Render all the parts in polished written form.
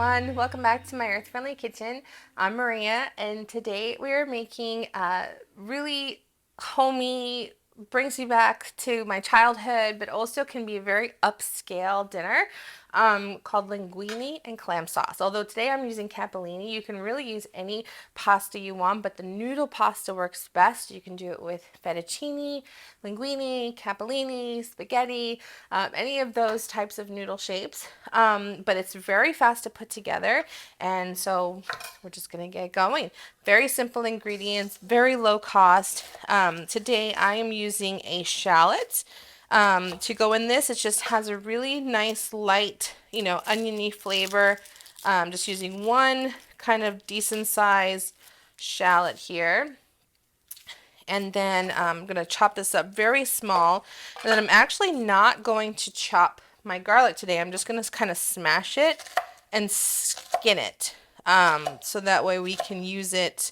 everyone, welcome back to my Earth Friendly Kitchen. I'm Maria, and today we are making a really homey, brings me back to my childhood, but also can be a very upscale dinner called linguine and clam sauce. Although today I'm using capellini, you can really use any pasta you want, but the noodle pasta works best. You can do it with fettuccine, linguine, capellini, spaghetti, any of those types of noodle shapes. But it's very fast to put together, and so we're just gonna get going. Very simple ingredients, very low cost. Today I am using a shallot to go in this. It just has a really nice light, oniony flavor. Just using one kind of decent size shallot here. And then I'm going to chop this up very small. And then I'm actually not going to chop my garlic today. I'm just going to kind of smash it and skin it. So that way we can use it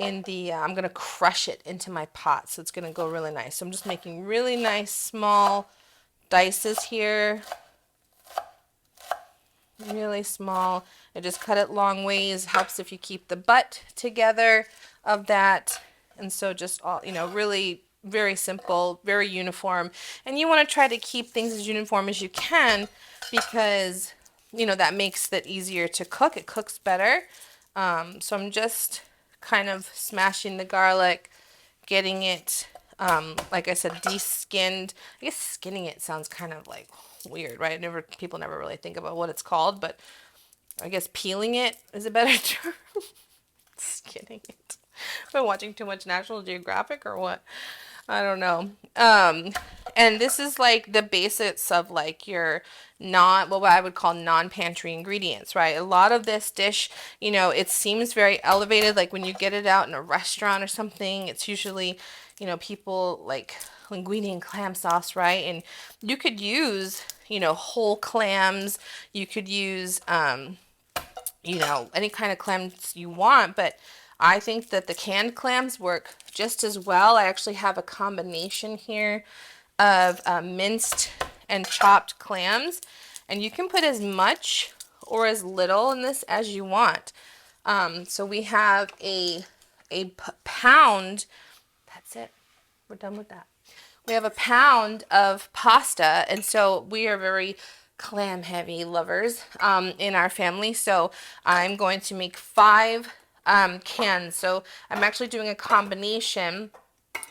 I'm going to crush it into my pot. So it's going to go really nice. So I'm just making really nice small dices here. Really small. I just cut it long ways. Helps if you keep the butt together of that. And so just all, really very simple, very uniform. And you want to try to keep things as uniform as you can because, that makes it easier to cook. It cooks better. So I'm just kind of smashing the garlic, getting it, like I said, de-skinned. I guess skinning it sounds kind of like weird, right? People never really think about what it's called, but I guess peeling it is a better term. Skinning it. Am I watching too much National Geographic or what? I don't know. And this is like the basics of like your what I would call non-pantry ingredients, right? A lot of this dish, it seems very elevated. Like when you get it out in a restaurant or something, it's usually, people like linguine and clam sauce, right? And you could use, whole clams. You could use, any kind of clams you want, but I think that the canned clams work just as well. I actually have a combination here of minced and chopped clams, and you can put as much or as little in this as you want. So we have a pound. That's it. We're done with that. We have a pound of pasta, and so we are very clam heavy lovers in our family. So I'm going to make 5 cans. So I'm actually doing a combination.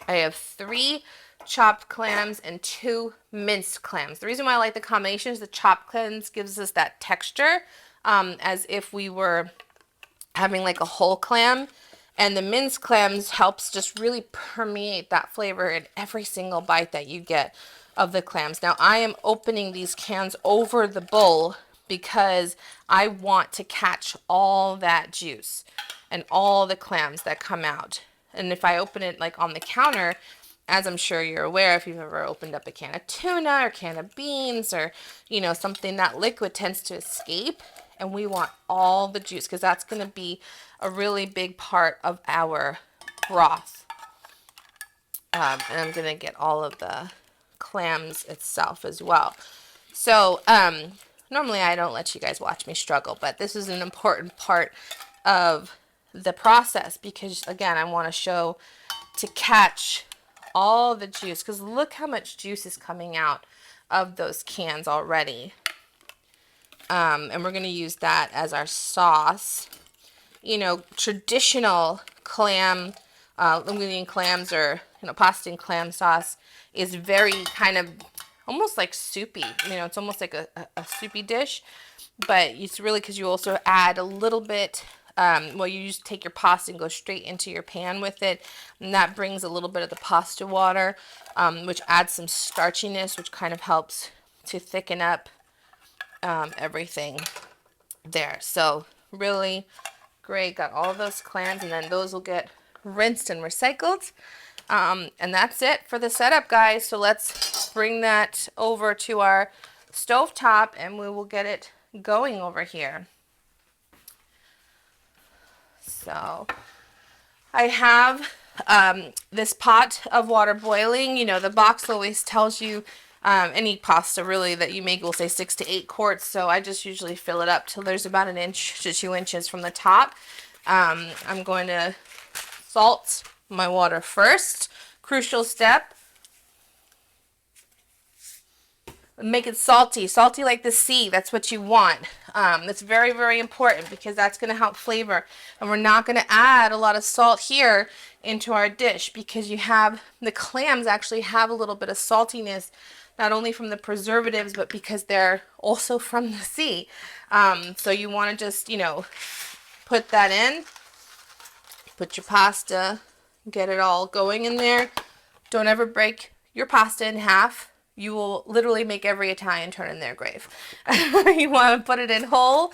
I have 3 chopped clams and 2 minced clams. The reason why I like the combination is the chopped clams gives us that texture as if we were having like a whole clam. And the minced clams helps just really permeate that flavor in every single bite that you get of the clams. Now I am opening these cans over the bowl because I want to catch all that juice and all the clams that come out. And if I open it like on the counter, as I'm sure you're aware, if you've ever opened up a can of tuna or can of beans or, something, that liquid tends to escape. And we want all the juice because that's going to be a really big part of our broth. And I'm going to get all of the clams itself as well. So normally I don't let you guys watch me struggle, but this is an important part of the process because, again, I want to show to catch all the juice because look how much juice is coming out of those cans already. And we're going to use that as our sauce. Traditional clam, linguine clams or, pasta and clam sauce is very kind of almost like soupy. It's almost like a soupy dish, but it's really because you also add a little bit. You just take your pasta and go straight into your pan with it, and that brings a little bit of the pasta water, which adds some starchiness, which kind of helps to thicken up everything there. So really great. Got all of those clams, and then those will get rinsed and recycled. And that's it for the setup, guys. So let's bring that over to our stove top, and we will get it going over here. So I have this pot of water boiling. The box always tells you Any pasta really that you make will say 6 to 8 quarts, so I just usually fill it up till there's about 1 inch to 2 inches from the top. I'm going to salt my water first. Crucial step. Make it salty like the sea. That's what you want. That's very, very important because that's going to help flavor. And we're not going to add a lot of salt here into our dish because you have the clams actually have a little bit of saltiness, not only from the preservatives, but because they're also from the sea. So you want to just, put that in, put your pasta, get it all going in there. Don't ever break your pasta in half. You will literally make every Italian turn in their grave. You want to put it in whole.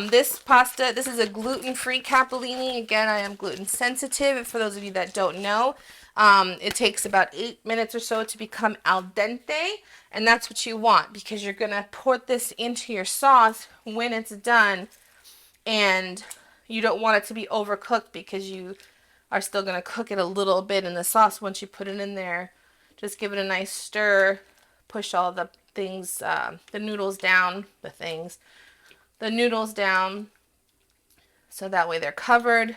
This pasta, this is a gluten-free capellini. Again, I am gluten sensitive, for those of you that don't know. It takes about 8 minutes or so to become al dente, and that's what you want because you're going to pour this into your sauce when it's done, and you don't want it to be overcooked because you are still going to cook it a little bit in the sauce once you put it in there. Just give it a nice stir, push all the things, the noodles down, so that way they're covered,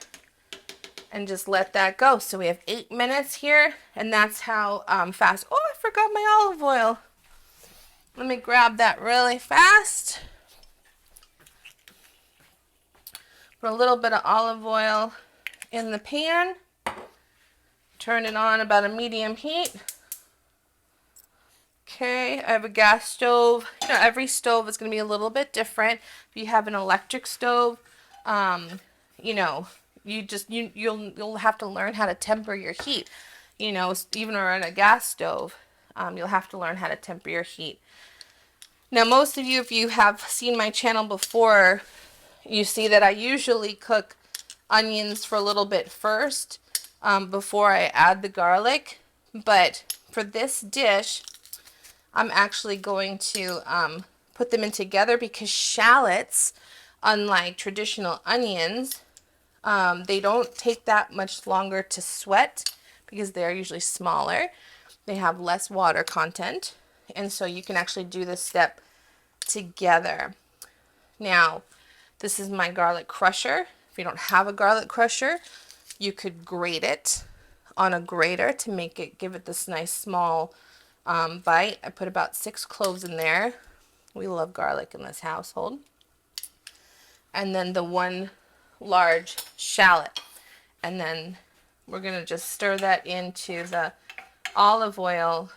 and just let that go. So we have 8 minutes here, and that's how fast. Oh, I forgot my olive oil. Let me grab that really fast. Put a little bit of olive oil in the pan. Turn it on about a medium heat. Okay, I have a gas stove. Every stove is going to be a little bit different. If you have an electric stove, you'll have to learn how to temper your heat. Even on a gas stove, you'll have to learn how to temper your heat. Now, most of you, if you have seen my channel before, you see that I usually cook onions for a little bit first before I add the garlic. But for this dish, I'm actually going to put them in together because shallots, unlike traditional onions, they don't take that much longer to sweat because they're usually smaller. They have less water content, and so you can actually do this step together. Now, this is my garlic crusher. If you don't have a garlic crusher, you could grate it on a grater to give it this nice small bite. I put about 6 cloves in there. We love garlic in this household. And then the 1 large shallot. And then we're going to just stir that into the olive oil.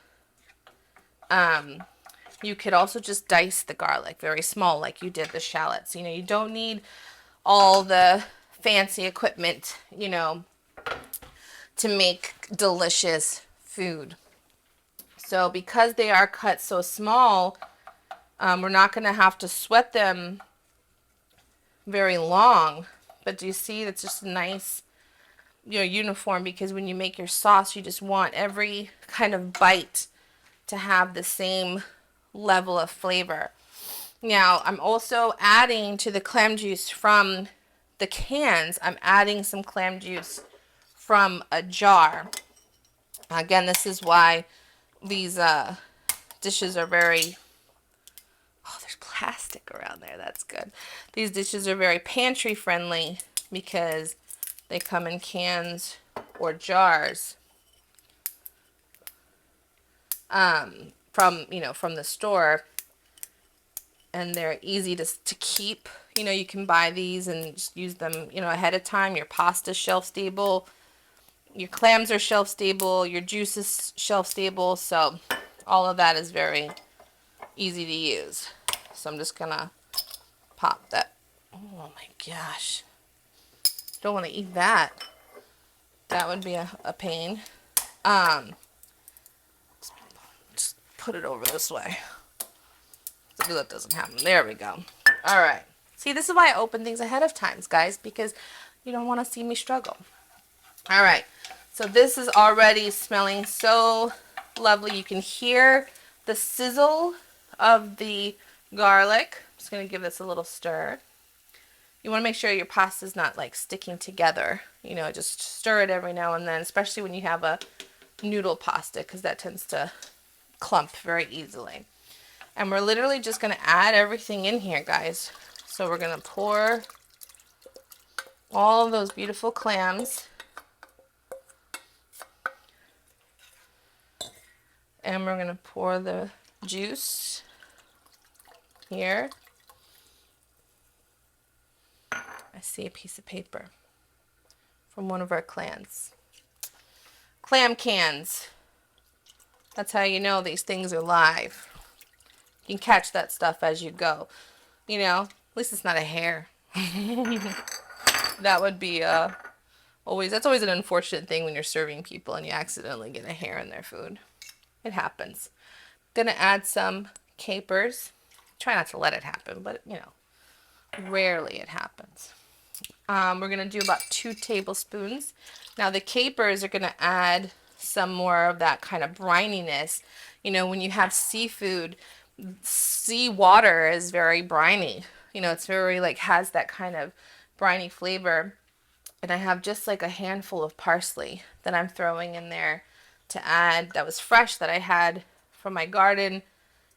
You could also just dice the garlic very small like you did the shallots. You don't need all the fancy equipment, to make delicious food. So because they are cut so small, we're not going to have to sweat them very long. But do you see, it's just nice, uniform, because when you make your sauce, you just want every kind of bite to have the same level of flavor. Now, I'm also adding to the clam juice from the cans. I'm adding some clam juice from a jar. Again, this is why these dishes are very, oh, there's plastic around there, that's good. These dishes are very pantry friendly because they come in cans or jars from the store, and they're easy to keep. You can buy these and just use them ahead of time. Your pasta's shelf stable, your clams are shelf stable, your juice is shelf stable, so all of that is very easy to use. So I'm just gonna pop that. Oh my gosh, don't want to eat that. That would be a pain. Just put it over this way so that doesn't happen. There we go. All right, see, this is why I open things ahead of time, guys, because you don't want to see me struggle. All right, so this is already smelling so lovely. You can hear the sizzle of the garlic. I'm just going to give this a little stir. You want to make sure your pasta is not like sticking together. Just stir it every now and then, especially when you have a noodle pasta, because that tends to clump very easily. And we're literally just going to add everything in here, guys. So we're going to pour all of those beautiful clams. And we're going to pour the juice here. I see a piece of paper from one of our clams. Clam cans. That's how you know these things are live. You can catch that stuff as you go. You know, at least it's not a hair. That would be that's always an unfortunate thing when you're serving people and you accidentally get a hair in their food. It happens. Gonna add some capers. Try not to let it happen, but you know, rarely it happens. We're gonna do about 2 tablespoons. Now the capers are gonna add some more of that kind of brininess. You know, when you have seafood, seawater is very briny. You know, it's very like has that kind of briny flavor. And I have just like a handful of parsley that I'm throwing in there to add. That was fresh that I had from my garden.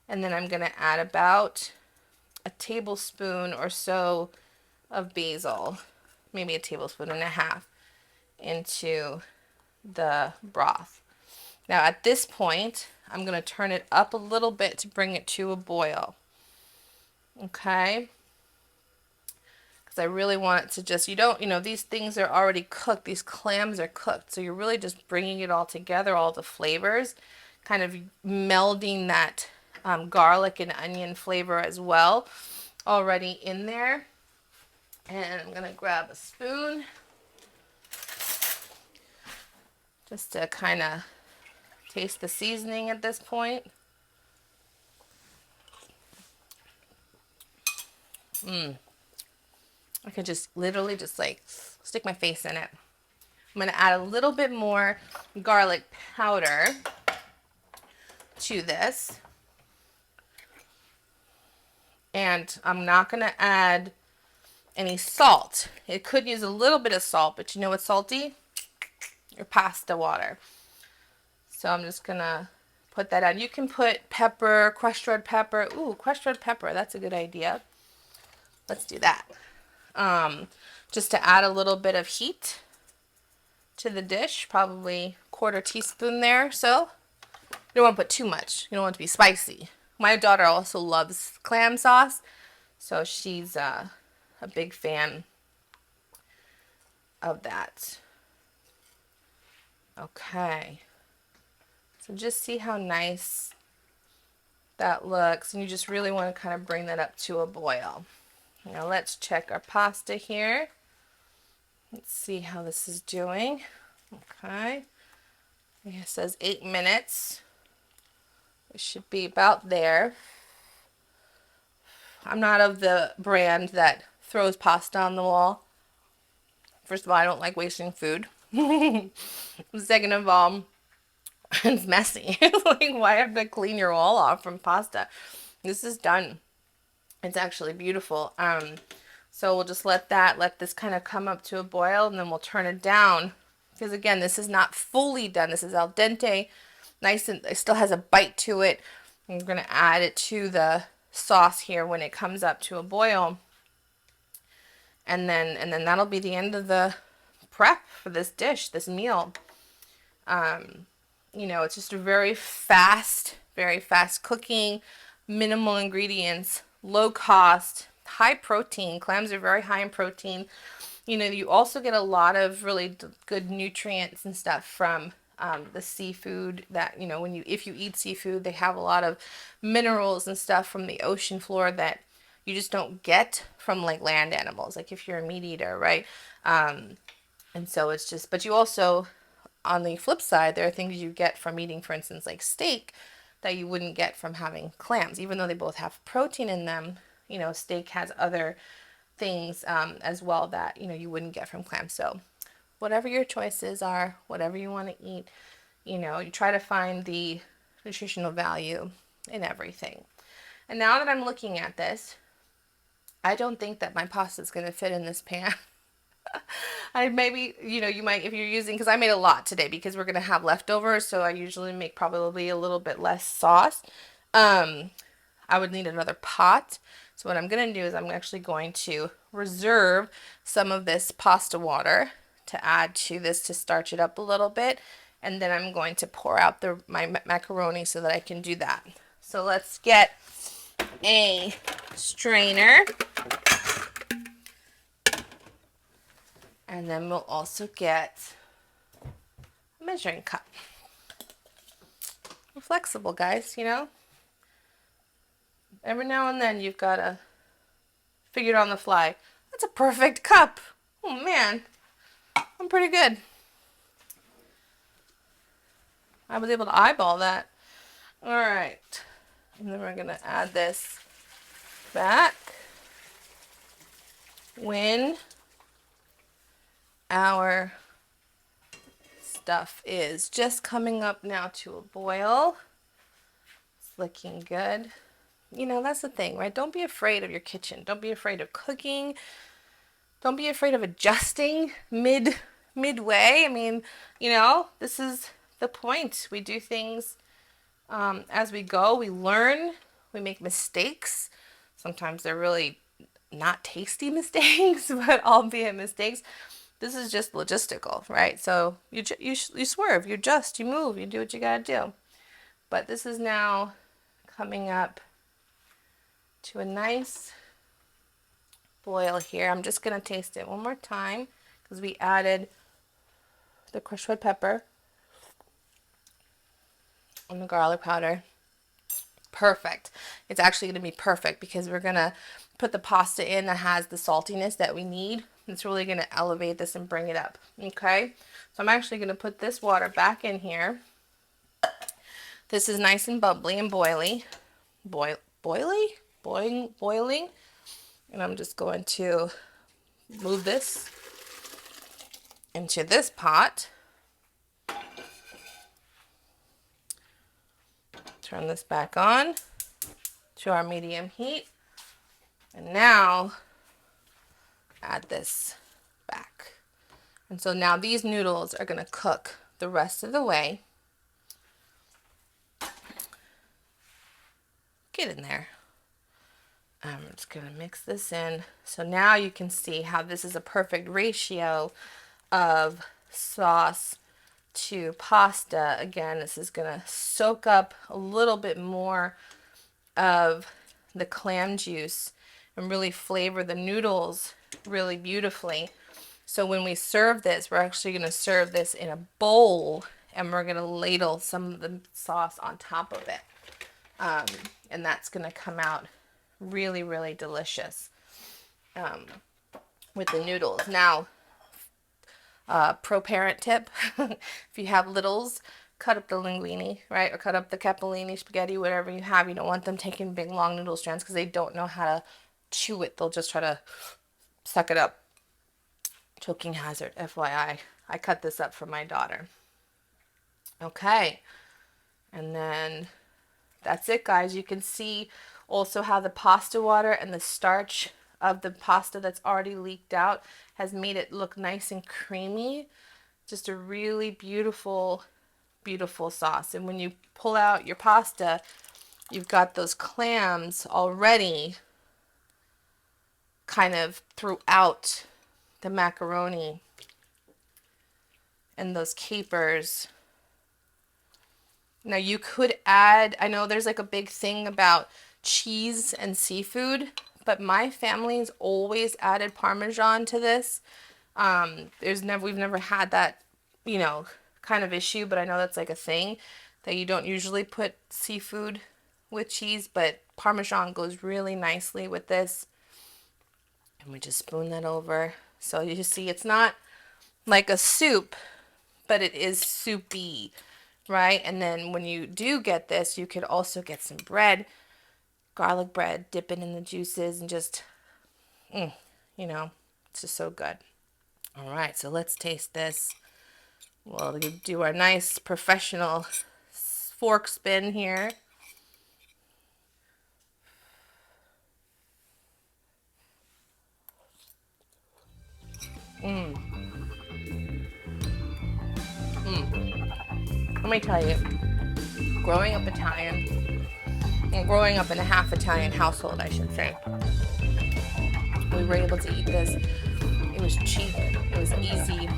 And then I'm gonna add about a tablespoon or so of basil, maybe a tablespoon and a half, into the broth. Now at this point, I'm going to turn it up a little bit to bring it to a boil. Okay? Because I really want it to just, you know, these things are already cooked. These clams are cooked. So you're really just bringing it all together, all the flavors, kind of melding that garlic and onion flavor as well already in there. And I'm going to grab a spoon just to kind of taste the seasoning at this point. I could just literally just like stick my face in it. I'm going to add a little bit more garlic powder to this. And I'm not going to add any salt. It could use a little bit of salt, but you know what's salty? Your pasta water. So I'm just going to put that on. You can put pepper, crushed red pepper. Ooh, crushed red pepper. That's a good idea. Let's do that. Just to add a little bit of heat to the dish, probably 1/4 teaspoon there. So you don't want to put too much. You don't want it to be spicy. My daughter also loves clam sauce, so she's a big fan of that. Okay. So just see how nice that looks, and you just really want to kind of bring that up to a boil. Now let's check our pasta here. Let's see how this is doing. Okay. It says 8 minutes. It should be about there. I'm not of the brand that throws pasta on the wall. First of all, I don't like wasting food. Second of all, it's messy. Like, why have to clean your wall off from pasta? This is done. It's actually beautiful. So we'll just let this kind of come up to a boil, and then we'll turn it down. Because again, this is not fully done. This is al dente, nice, and it still has a bite to it. I'm going to add it to the sauce here when it comes up to a boil. And then that'll be the end of the prep for this dish, this meal. You know, it's just a very fast cooking, minimal ingredients, low cost, high protein. Clams are very high in protein. You know, you also get a lot of really good nutrients and stuff from the seafood that, you know, if you eat seafood, they have a lot of minerals and stuff from the ocean floor that you just don't get from like land animals, like if you're a meat eater, right? And so it's just, but you also, on the flip side, there are things you get from eating, for instance, like steak that you wouldn't get from having clams, even though they both have protein in them. You know, steak has other things as well that, you know, you wouldn't get from clams. So whatever your choices are, whatever you want to eat, you know, you try to find the nutritional value in everything. And now that I'm looking at this, I don't think that my pasta is going to fit in this pan. I maybe, you might, if you're using, because I made a lot today because we're going to have leftovers. So I usually make probably a little bit less sauce. I would need another pot. So what I'm going to do is I'm actually going to reserve some of this pasta water to add to this to starch it up a little bit. And then I'm going to pour out my macaroni so that I can do that. So let's get a strainer. And then we'll also get a measuring cup. We're flexible, guys, Every now and then you've got to figure it on the fly. That's a perfect cup. Oh, man. I'm pretty good. I was able to eyeball that. All right. And then we're going to add this back when our stuff is just coming up now to a boil. It's looking good. That's the thing, right? Don't be afraid of your kitchen. Don't be afraid of cooking. Don't be afraid of adjusting midway. I mean, this is the point. We do things as we go. We learn. We make mistakes. Sometimes they're really not tasty mistakes, but albeit mistakes. This is just logistical, right? So you swerve, you adjust, you move, you do what you gotta do. But this is now coming up to a nice boil here. I'm just gonna taste it one more time because we added the crushed red pepper and the garlic powder. Perfect. It's actually gonna be perfect because we're gonna put the pasta in that has the saltiness that we need. It's really going to elevate this and bring it up. Okay, so I'm actually going to put this water back in here. This is nice and bubbly and boiling. And I'm just going to move this into this pot. Turn this back on to our medium heat. And now add this back. And so now these noodles are going to cook the rest of the way. Get in there. I'm just going to mix this in. So now you can see how this is a perfect ratio of sauce to pasta. Again, this is going to soak up a little bit more of the clam juice and really flavor the noodles really beautifully. So when we serve this, we're actually going to serve this in a bowl and we're going to ladle some of the sauce on top of it. And that's going to come out really, really delicious with the noodles. Now, pro parent tip, if you have littles, cut up the linguine, right? Or cut up the capellini, spaghetti, whatever you have. You don't want them taking big, long noodle strands because they don't know how to chew it. They'll just try to suck it up. Choking hazard, FYI. I cut this up for my daughter. Okay. And then that's it, guys. You can see also how the pasta water and the starch of the pasta that's already leaked out has made it look nice and creamy. Just a really beautiful, beautiful sauce. And when you pull out your pasta, you've got those clams already kind of throughout the macaroni and those capers. Now you could add, I know there's like a big thing about cheese and seafood, but my family's always added Parmesan to this. We've never had that, kind of issue, but I know that's like a thing that you don't usually put seafood with cheese, but Parmesan goes really nicely with this. And we just spoon that over. So you see it's not like a soup, but it is soupy, right? And then when you do get this, you could also get some bread, garlic bread, dip it in the juices and just, it's just so good. All right, so let's taste this. We'll do our nice professional fork spin here. Mm. Let me tell you, growing up Italian, and growing up in a half Italian household, I should say, we were able to eat this. It was cheap, it was easy,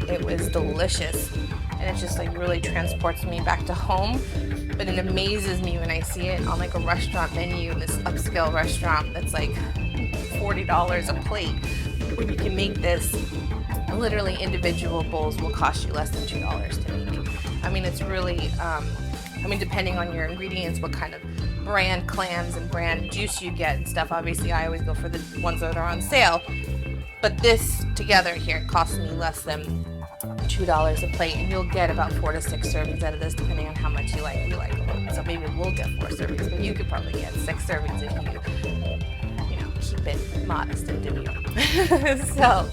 it was delicious, and it just like really transports me back to home. But it amazes me when I see it on like a restaurant menu, this upscale restaurant that's like $40 a plate, where you can make this. Literally, individual bowls will cost you less than $2 to make. I mean, it's really, depending on your ingredients, what kind of brand clams and brand juice you get and stuff. Obviously, I always go for the ones that are on sale. But this together here costs me less than $2 a plate, and you'll get about 4 to 6 servings out of this, depending on how much you like. We like a lot, so maybe we'll get 4 servings, but you could probably get 6 servings if you keep it modest and demure. So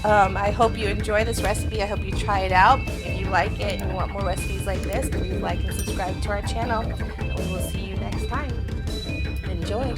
I hope you enjoy this recipe. I hope you try it out. If you like it and you want more recipes like this, please like and subscribe to our channel. And we will see you next time. Enjoy.